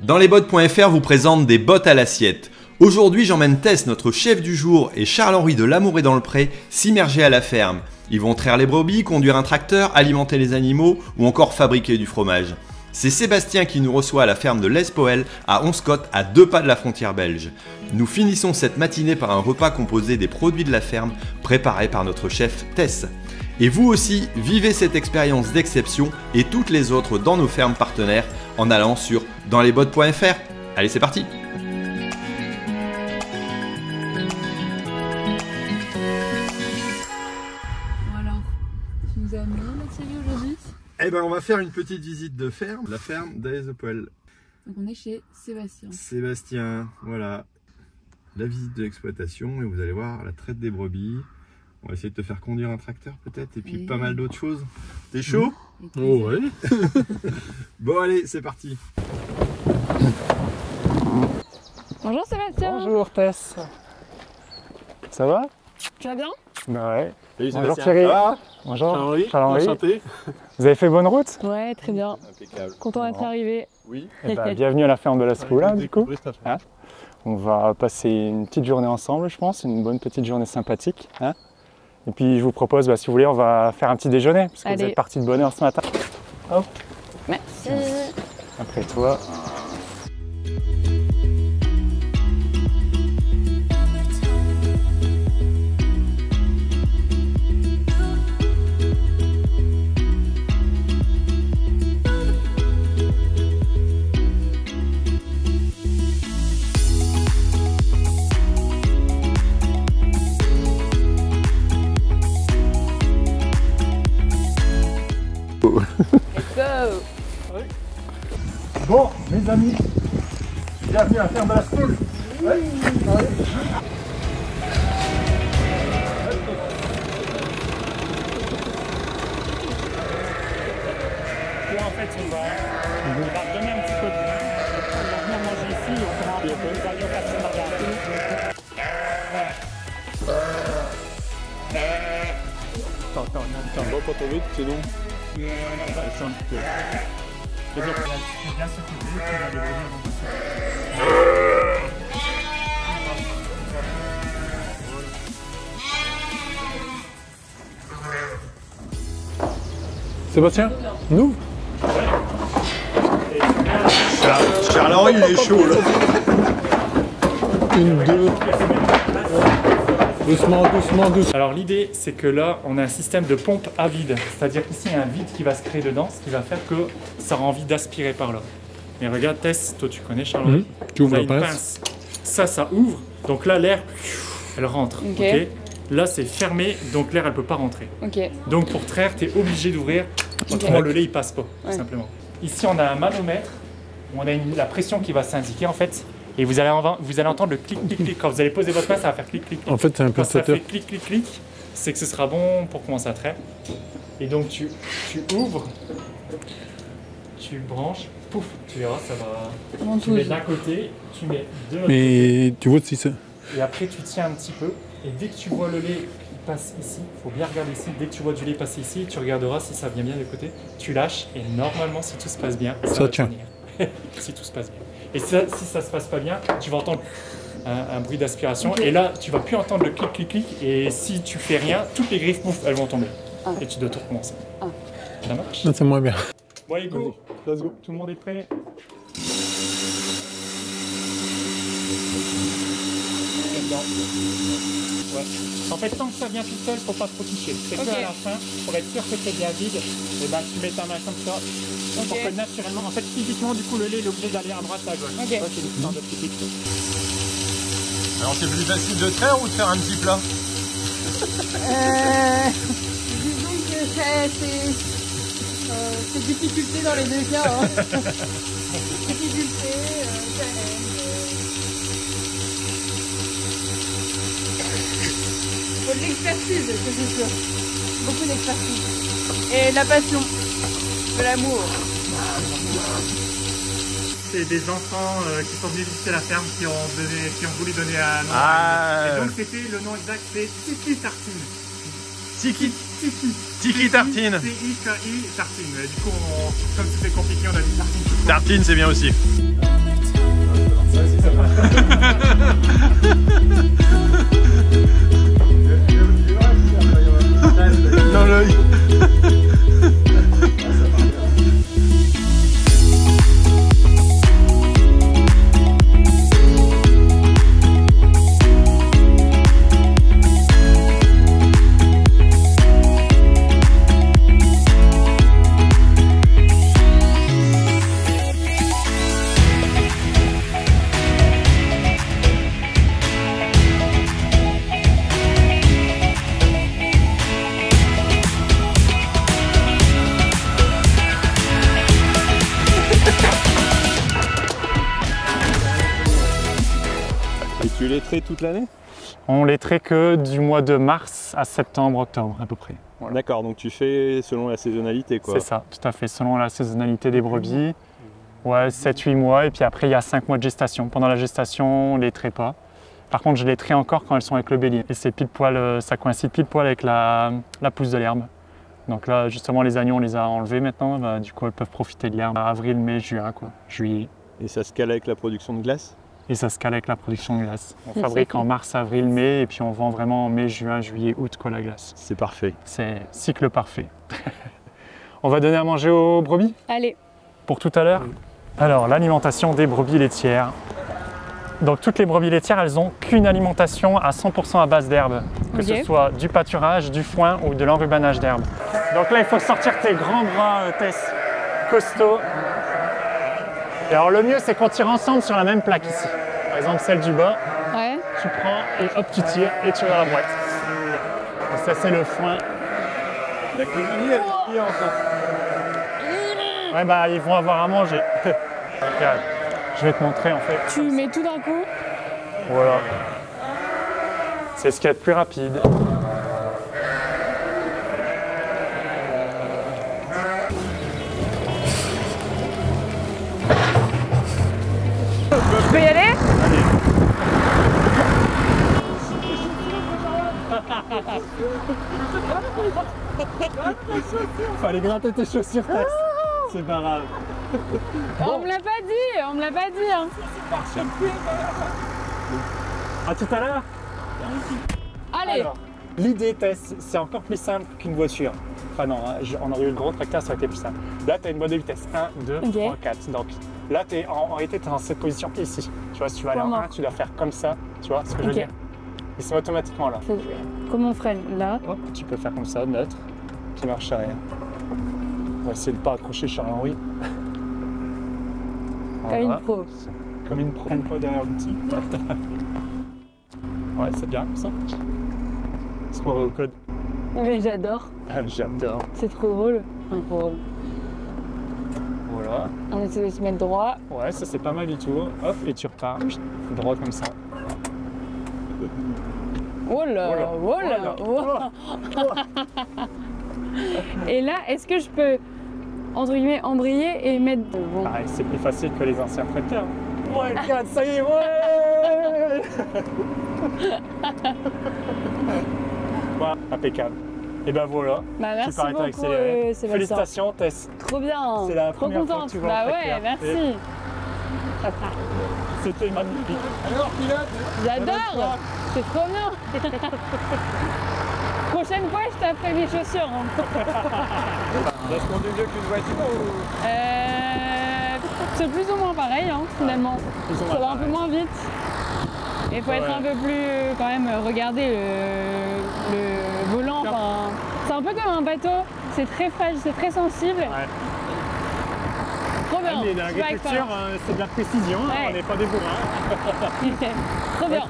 Danslesbottes.fr vous présente des bottes à l'assiette. Aujourd'hui, j'emmène Tess, notre chef du jour, et Charles-Henri de l'Amour et dans le Pré s'immerger à la ferme. Ils vont traire les brebis, conduire un tracteur, alimenter les animaux ou encore fabriquer du fromage. C'est Sébastien qui nous reçoit à la ferme de l'Espoël à Onscott, à 2 pas de la frontière belge. Nous finissons cette matinée par un repas composé des produits de la ferme préparés par notre chef Tess. Et vous aussi, vivez cette expérience d'exception et toutes les autres dans nos fermes partenaires en allant sur danslesbottes.fr. Allez, c'est parti! Alors, tu nous as amené Thierry aujourd'hui? Eh ben, on va faire une petite visite de ferme, la ferme d'Espoël. Donc on est chez Sébastien. Sébastien, voilà, la visite de l'exploitation et vous allez voir la traite des brebis. On va essayer de te faire conduire un tracteur peut-être et puis pas mal d'autres choses. T'es chaud? Oh ouais. Bon allez, c'est parti. Bonjour Sébastien. Bonjour Tess. Ça va? Tu vas bien? Bah ouais. Salut, bonjour Thierry. Bonjour Charles-Henri. Enchanté. Vous avez fait bonne route? Ouais, très bien. Impeccable. Content d'être arrivé. Oui. Eh ben, bienvenue à la ferme de l'Espoël du coup. Hein, on va passer une petite journée ensemble je pense, une bonne petite journée sympathique. Hein, et puis je vous propose, si vous voulez, on va faire un petit déjeuner, parce que vous êtes parti de bonne heure ce matin. Hop. Merci. Après toi. Let's go. Bon, mes amis, bienvenue à la ferme de l'Espoël. Ouais. Là, en fait, on va redonner un petit peu de vin. On va venir manger ici et on fera un peu de radio passer margarine. Attends, va pas trop vite, c'est long. C'est bien secoué, tu vas les revenir dans tout Sébastien, nous? Charles-Henri, il est chaud là. Une, deux. Doucement. Alors l'idée c'est que là on a un système de pompe à vide, c'est-à-dire qu'ici il y a un vide qui va se créer dedans, ce qui va faire que ça aura envie d'aspirer par là. Mais regarde Tess, toi tu connais Charles, tu ouvres la pince. Ça ouvre, donc là l'air, elle rentre. Ok. Là c'est fermé, donc l'air elle peut pas rentrer. Ok. Donc pour traire tu es obligé d'ouvrir, autrement le lait il passe pas, tout simplement. Ici on a un manomètre, où on a la pression qui va s'indiquer en fait. Et vous allez entendre le clic, clic, clic. Quand vous allez poser votre main, ça va faire clic, clic, clic. En fait, c'est un Quand ça pulsateur. fait clic, clic, clic, c'est que ce sera bon pour commencer à traire. Et donc, tu ouvres, tu branches, pouf, tu verras, ça va. Tu mets d'un côté, tu mets de l'autre côté. Mais tu vois si c'est. Et après, tu tiens un petit peu. Et dès que tu vois le lait qui passe ici, il faut bien regarder ici. Dès que tu vois du lait passer ici, tu regarderas si ça vient bien de côté. Tu lâches et normalement, si tout se passe bien, ça va tient. tenir. Si tout se passe bien. Et ça, si ça se passe pas bien, tu vas entendre un bruit d'aspiration. Okay. Et là, tu vas plus entendre le clic, clic, clic. Et si tu fais rien, toutes les griffes, pouf, elles vont tomber. Et tu dois tout recommencer. Ça marche? Non, c'est moins bien. Bon, allez, go. Let's go. Tout le monde est prêt? Ouais. En fait, tant que ça vient tout seul, faut pas trop toucher. C'est que à la fin, pour être sûr que c'est bien vide, et ben tu mets ta main comme ça, pour que naturellement, en fait, physiquement, du coup, le lait est obligé d'aller à droite, à gauche. Ça, c'est l'histoire de petit. Alors c'est plus facile de traire ou de faire un petit plat? Disons que c'est difficulté dans les deux cas. Hein. Difficulté, faut de l'expertise, c'est sûr. Beaucoup d'expertise. Et de la passion. De l'amour. C'est des enfants qui sont venus visiter la ferme qui ont voulu donner un nom. Et donc c'était le nom exact, c'est Tiki Tartine. Tiki Tartine. T-I-K-I Tartine. Du coup, comme c'était compliqué, on a dit Tartine. Tartine, c'est bien aussi. Dans l'œil. Et tu les traites toute l'année? On les traite que du mois de mars à septembre, octobre à peu près. Voilà. D'accord, donc tu fais selon la saisonnalité quoi. C'est ça, tout à fait, selon la saisonnalité des brebis. Ouais, 7-8 mois et puis après il y a 5 mois de gestation. Pendant la gestation, on les traite pas. Par contre, je les traite encore quand elles sont avec le bélier. Et c'est pile poil, ça coïncide pile poil avec la pousse de l'herbe. Donc là, justement, les agneaux, on les a enlevés maintenant. Bah, du coup, elles peuvent profiter de l'herbe. Avril, mai, juin, quoi. Juillet. Et ça se cale avec la production de glace? Et ça se cale avec la production de glace. On fabrique en mars, avril, mai, et puis on vend vraiment en mai, juin, juillet, août, quoi, la glace. C'est parfait. C'est cycle parfait. On va donner à manger aux brebis? Allez. Pour tout à l'heure? Alors, l'alimentation des brebis laitières. Donc, toutes les brebis laitières, elles n'ont qu'une alimentation à 100% à base d'herbe. Que ce soit du pâturage, du foin ou de l'enrubanage d'herbe. Donc là, il faut sortir tes grands bras, Tess, costauds. Et alors le mieux, c'est qu'on tire ensemble sur la même plaque ici. Par exemple, celle du bas. Ouais. Tu prends et hop, tu tires et tu vas à la boîte. Et ça, c'est le foin. Ouais, bah, ils vont avoir à manger. Regarde, je vais te montrer en fait. Tu mets tout d'un coup. Voilà. C'est ce qu'il y a de plus rapide. Je peux y aller? Fallait gratter tes chaussures, Tess. C'est pas grave. On me l'a pas dit, on me l'a pas dit. Hein. À tout à l'heure. Allez. L'idée, Tess, c'est encore plus simple qu'une voiture. Enfin non, hein, on aurait eu le gros tracteur, ça aurait été plus simple. Là, tu as une boîte de vitesse. 1, 2, 3, 4. Donc là, en réalité, tu es dans cette position ici. Tu vois, si tu vas aller en 1, tu dois faire comme ça. Tu vois ce que je veux dire? Ils sont automatiquement là. Comment on freine? Là. Hop, tu peux faire comme ça, neutre, puis marche arrière. On va essayer de ne pas accrocher Charles-Henri. Comme une pro. Comme une pro derrière l'outil. Ouais, c'est bien comme ça. C'est quoi le code? Mais j'adore. Ah, j'adore. C'est trop drôle. Trop drôle. Voilà. On essaie de se mettre droit. Ouais, ça c'est pas mal du tout. Hop, et tu repars droit comme ça. Oh là, oh là, oh là. Et là, est-ce que je peux, entre guillemets, embrayer et mettre... Bon. Pareil, c'est plus facile que les anciens tracteurs. Ouais, le 4, ça y est, ouais. Voilà, impeccable. Et ben voilà, bah, merci tu beaucoup, accéléré. Félicitations, Tess. Trop bien, c'est la trop première contente. fois que tu vois bah un ouais, tracteur. merci. C'était magnifique. Alors, pilote. J'adore, c'est trop bien. Prochaine fois, je taperai mes chaussures. Hein. Ça se conduit mieux qu'une voiture ou... C'est plus ou moins pareil, hein, finalement. Ça va un peu moins vite. Il faut être un peu plus, quand même, regarder le volant. Enfin, c'est un peu comme un bateau, c'est très fragile, c'est très sensible. Ouais. Trop bien. Mais dans l'agriculture, c'est de la précision, ouais. On n'est pas des bourrins. Trop bien.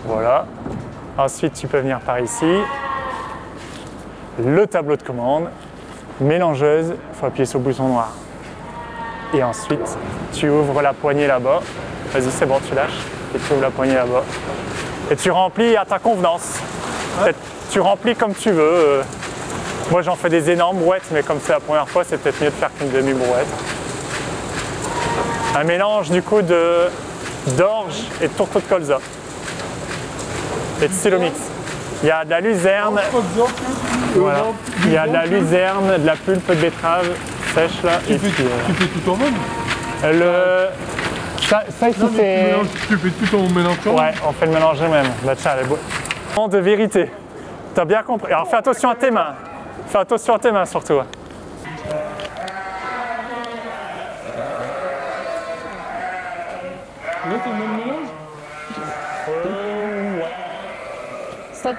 Voilà. Ensuite, tu peux venir par ici. Le tableau de commande, mélangeuse, il faut appuyer sur le bouton noir. Et ensuite, tu ouvres la poignée là-bas. Vas-y, c'est bon, tu lâches. Et tu ouvres la poignée là-bas. Et tu remplis à ta convenance. Ouais. Tu remplis comme tu veux. Moi j'en fais des énormes brouettes, mais comme c'est la première fois, c'est peut-être mieux de faire qu'une demi-brouette. Un mélange du coup d'orge et de tourteau de colza. Et de Silomix. Il y a de la luzerne, voilà. Il y a de la luzerne, de la pulpe de betterave sèche là. Tu fais tout en même. Ça ici c'est... Tu fais tout en mélangeant. Ouais, on fait le mélange même. Là, tiens, elle est beau. De vérité. T'as bien compris. Alors fais attention à tes mains. Fais attention à tes mains surtout. Là, c'est le même mélange. ouais. Stop.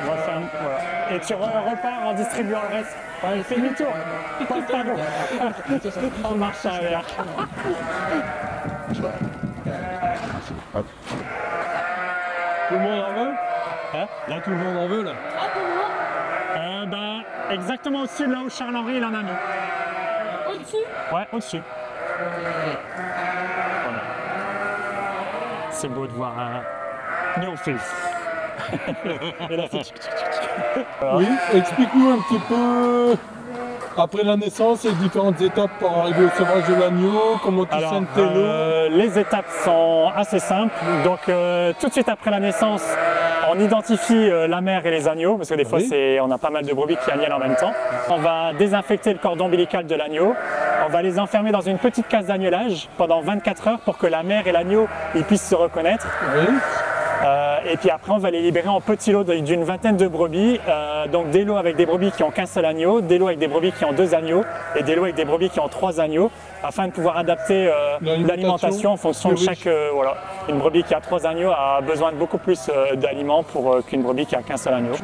On va faire voilà. Et tu repars en distribuant le reste. Ouais, fais demi-tour. Pardon. En marche arrière. Tout le monde en veut? Hein? Là, tout le monde en veut, là. Exactement au-dessus de là où Charles-Henri il en a mis. Au-dessus? Ouais, au-dessus. Voilà. C'est beau de voir un néo-face. Et là, c'est... Voilà. Oui, explique-nous un petit peu, après la naissance, les différentes étapes pour arriver au sevrage de l'agneau, comment tu sènes tes lots. Les étapes sont assez simples. Donc, tout de suite après la naissance, on identifie la mère et les agneaux, parce que des fois, on a pas mal de brebis qui agnellent en même temps. On va désinfecter le cordon ombilical de l'agneau. On va les enfermer dans une petite case d'agnelage pendant 24 heures pour que la mère et l'agneau puissent se reconnaître. Oui. Et puis après, on va les libérer en petits lots d'une vingtaine de brebis. Donc des lots avec des brebis qui ont qu'un seul agneau, des lots avec des brebis qui ont 2 agneaux et des lots avec des brebis qui ont 3 agneaux, afin de pouvoir adapter l'alimentation en fonction de chaque... voilà. Une brebis qui a 3 agneaux a besoin de beaucoup plus d'aliments qu'une brebis qui a qu'un seul agneau.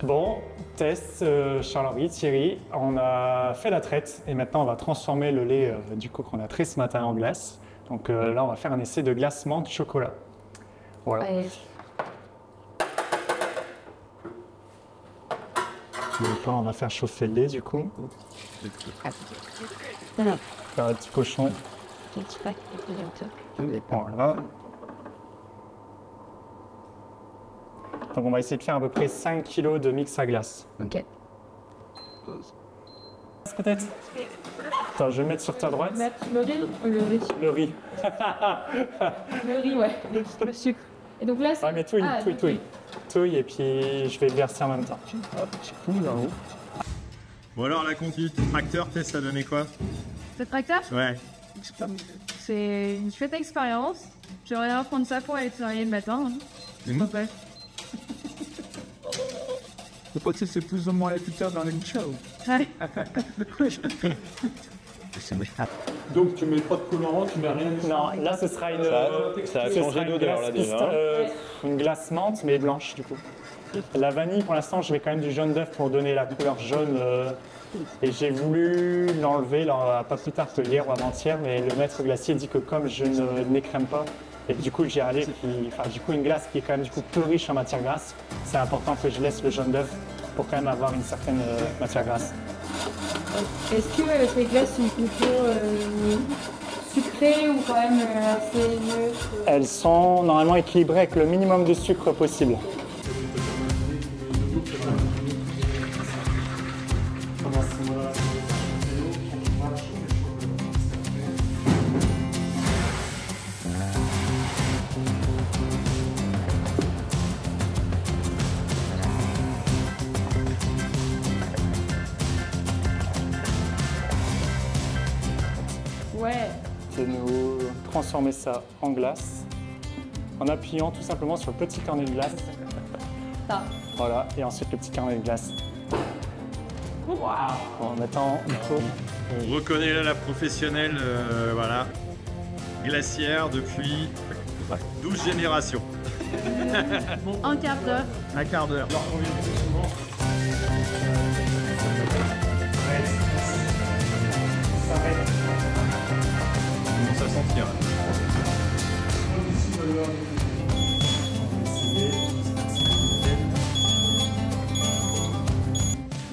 Bon, Tess, Charles-Henri, Thierry, on a fait la traite et maintenant on va transformer le lait du coup qu'on a trait ce matin en glace. Donc là on va faire un essai de glace menthe chocolat. Voilà. Ouais. On va faire chauffer le lait du coup. Faire un petit cochon. Voilà. Donc on va essayer de faire à peu près 5 kg de mix à glace. Ok. Peut-être. Attends, je vais mettre sur ta droite. Mettre le riz ou le riz? Le riz. Le riz, ouais. Le sucre. Et donc là, c'est... Ouais, mais touille, touille. Touille et puis je vais le verser en même temps. Hop, c'est cool là-haut. Bon alors la conduite du tracteur, Tess, ça donnait quoi? Ce tracteur? Ouais. C'est une chouette expérience. J'aimerais bien prendre ça pour aller travailler le matin. Hein. Ouais. Le potier, c'est plus ou moins la culture dans les show. Ouais. Donc tu mets pas de colorant, tu mets rien. Non, là ce sera une... Ça a changé d'odeur là déjà. Une glace menthe mais blanche du coup. La vanille pour l'instant je mets quand même du jaune d'œuf pour donner la couleur jaune. Et j'ai voulu l'enlever pas plus tard que hier ou avant-hier, mais le maître glacier dit que comme je n'écrème pas, et du coup j'y allais, du coup une glace qui est quand même du coup peu riche en matière grasse, c'est important que je laisse le jaune d'œuf pour quand même avoir une certaine matière grasse. Est-ce que ces glaces sont plutôt sucrées ou quand même assez neutres? Elles sont normalement équilibrées avec le minimum de sucre possible. Ouais. C'est de nous transformer ça en glace en appuyant tout simplement sur le petit carnet de glace. Ça. Voilà, et ensuite le petit carnet de glace. En mettant il faut. On reconnaît là la professionnelle, voilà, glacière depuis 12 générations. Un quart d'heure. Un quart d'heure. Comment ça sentir?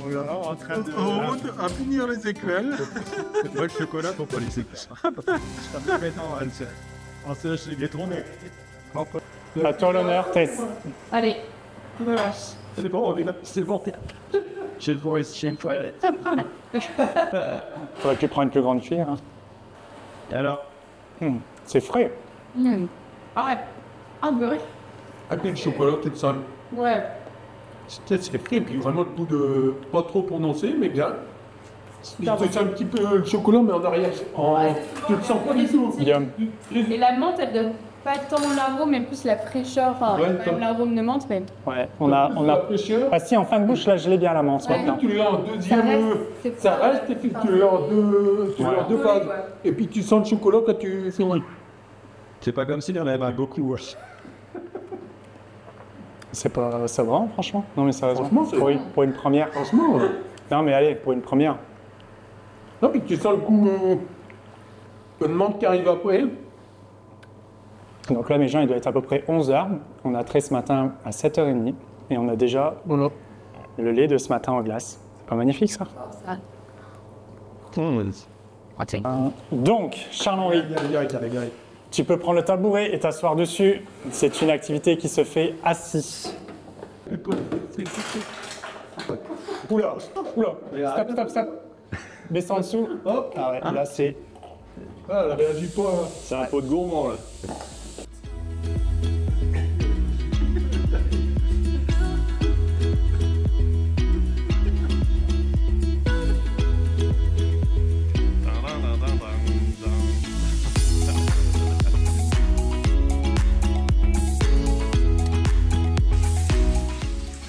Voilà, en train de... à finir les équelles. Moi, le chocolat pour pas les équelles. On sèche les gatrons. À toi l'honneur, Tess. Allez. C'est bon, c'est bon. J'ai le voice, j'ai une toilette. Faudrait que tu prennes une plus grande cuillère. Hein. Et alors? C'est frais. Arrête. Un beurre. Avec le chocolat, tout ça. Ouais. C'est frais, et puis vraiment le goût de... pas trop prononcé, mais bien. Il te sent un petit peu le chocolat, mais en arrière. Tu le sens pas du tout. Yum. Et la menthe, elle donne pas tant l'arôme, mais plus la fraîcheur. Enfin, Ouais, quand même l'arôme de menthe, mais... Ouais, on a... La fraîcheur. Ah si, en fin de bouche, là, je l'ai bien la menthe maintenant. Tu l'as en deuxième... Ça reste, et puis tu l'as en deux phases. Et puis tu sens le chocolat quand tu finis. C'est pas comme s'il y en avait beaucoup. C'est pas ça va, franchement. Non mais sérieusement, Franchement, pour une première. Franchement... Non mais allez, pour une première. Non, puis tu sens le goût de menthe qui arrive après. Donc là, mes gens, il doit être à peu près 11h. On a trait ce matin à 7h30. Et on a déjà le lait de ce matin en glace. C'est pas magnifique, ça? Donc, Charles-Henri, tu peux prendre le tabouret et t'asseoir dessus. C'est une activité qui se fait assis. Oula, stop. Baisse en dessous. Hop. Ah ouais, là c'est... Ah, elle réagit pas. C'est un pot de gourmand là.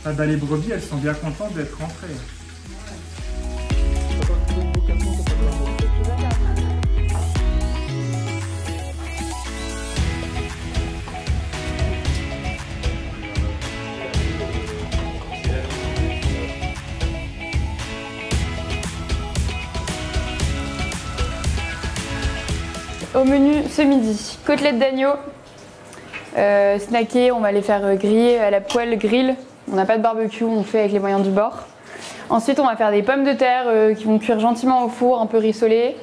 Ah bah les brebis, elles sont bien contentes d'être rentrées. Au menu ce midi, côtelettes d'agneau, snackées, on va les faire griller à la poêle grill. On n'a pas de barbecue, on fait avec les moyens du bord. Ensuite, on va faire des pommes de terre qui vont cuire gentiment au four, un peu rissolées,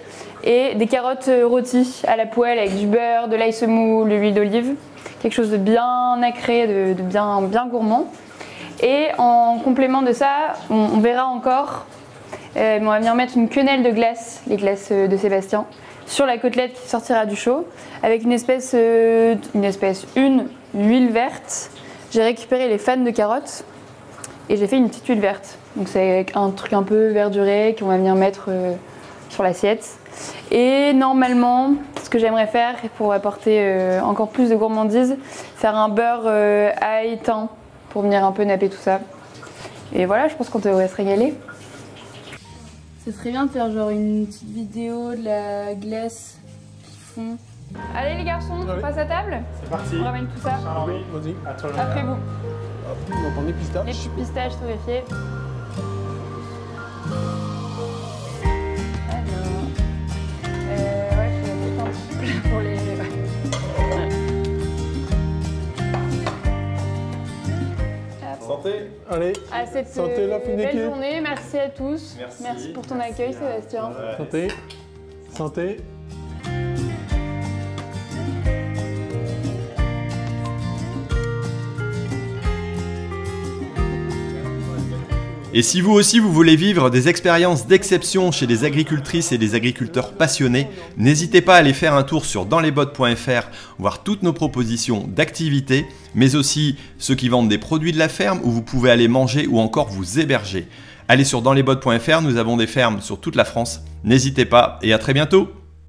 et des carottes rôties à la poêle avec du beurre, de l'ail semoule, de l'huile d'olive. Quelque chose de bien nacré, de bien gourmand. Et en complément de ça, on verra encore, mais on va venir mettre une quenelle de glace, les glaces de Sébastien, sur la côtelette qui sortira du chaud, avec une huile verte. J'ai récupéré les fans de carottes et j'ai fait une petite huile verte. Donc c'est un truc un peu verduré qu'on va venir mettre sur l'assiette. Et normalement, ce que j'aimerais faire pour apporter encore plus de gourmandise, faire un beurre ail thym pour venir un peu napper tout ça. Et voilà, je pense qu'on devrait se régaler. Ce serait bien de faire genre une petite vidéo de la glace qui fond. Allez les garçons, on passe à table. C'est parti. On ramène tout ça. Charles-Henri, vas-y, à toi l'honneur. Après vous. On va prendre des pistaches. Les petites pistaches torréfiées. Alors, ouais, je vais mettre un petit peu pour les... Santé. Allez, À cette santé la fine belle équipe. journée, merci à tous. Merci. Pour ton accueil Sébastien. Santé. Santé. Et si vous aussi vous voulez vivre des expériences d'exception chez des agricultrices et des agriculteurs passionnés, n'hésitez pas à aller faire un tour sur danslesbottes.fr, voir toutes nos propositions d'activités, mais aussi ceux qui vendent des produits de la ferme où vous pouvez aller manger ou encore vous héberger. Allez sur danslesbottes.fr, nous avons des fermes sur toute la France. N'hésitez pas et à très bientôt!